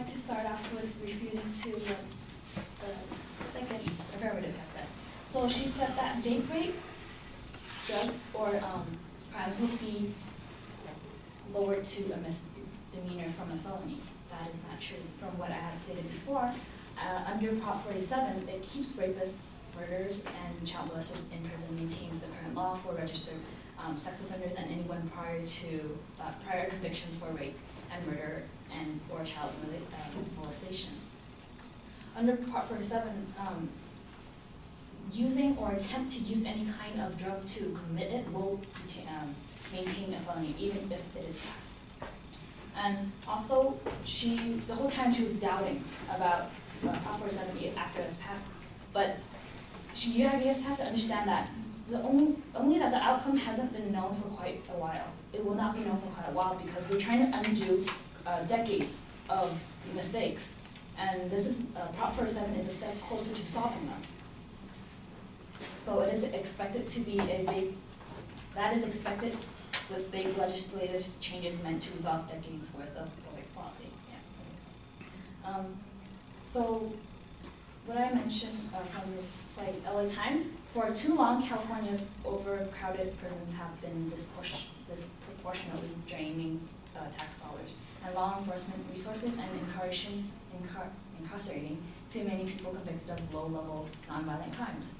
like to start off with refuting to what the second affirmative has said. So she said that date rape, drugs, or crimes would be lowered to a misdemeanor from a felony. That is not true. From what I had stated before, under Prop 47, it keeps rapists, murderers, and child molesters in prison, maintains the current law for registered sex offenders and anyone prior convictions for rape and murder and or child molestation. Under Prop 47, using or attempt to use any kind of drug to commit it will maintain a felony, even if it is passed. And also, the whole time she was doubting about Prop 47 after it was passed, but you guys have to understand that only that the outcome hasn't been known for quite a while. It will not be known for quite a while because we're trying to undo decades of mistakes, and this is Prop 47 is a step closer to solving them. So it is expected to be that is expected with big legislative changes meant to resolve decades worth of public policy. Yeah. So what I mentioned from this site, LA Times, for too long, California's overcrowded prisons have been disproportionately draining tax dollars and law enforcement resources and incarcerating too many people convicted of low-level nonviolent crimes.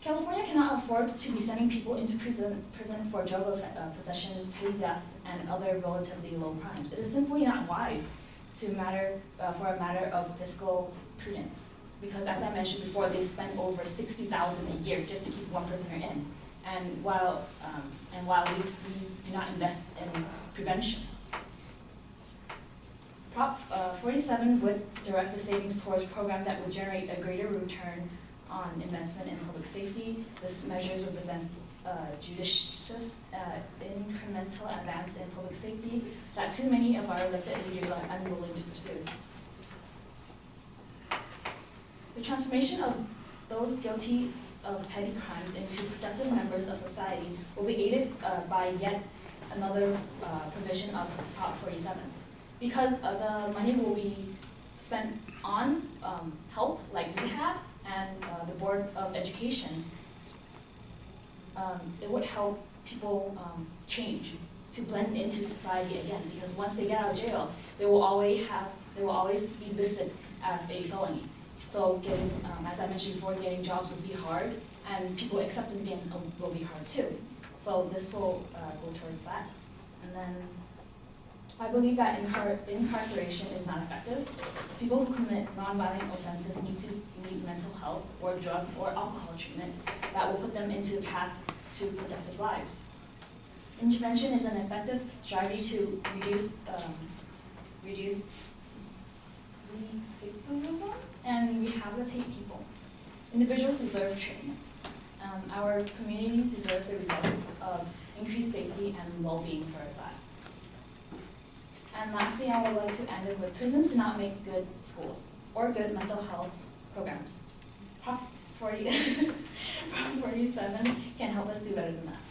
California cannot afford to be sending people into prison for drug possession, petty theft, and other relatively low crimes. It is simply not wise for a matter of fiscal prudence. Because as I mentioned before, they spend over $60,000 a year just to keep one prisoner in. And while we do not invest in prevention. Prop 47 would direct the savings towards a program that would generate a greater return on investment in public safety. This measures represents judicious incremental advance in public safety that too many of our elected leaders are unwilling to pursue. The transformation of those guilty of petty crimes into productive members of society will be aided by yet another provision of Prop 47. Because the money will be spent on help like rehab and the Board of Education, it would help people change to blend into society again. Because once they get out of jail, they will always be listed as a felony. So getting, as I mentioned before, getting jobs will be hard, and people accepting again will be hard too. So this will go towards that. And then I believe that incarceration is not effective. People who commit nonviolent offenses need mental health or drug or alcohol treatment that will put them into a path to productive lives. Intervention is an effective strategy to reduce recidivism and rehabilitate people. Individuals deserve treatment. Our communities deserve the results of increased safety and well-being for that. And lastly, I would like to end it with prisons do not make good schools or good mental health programs. Prop 47 can help us do better than that.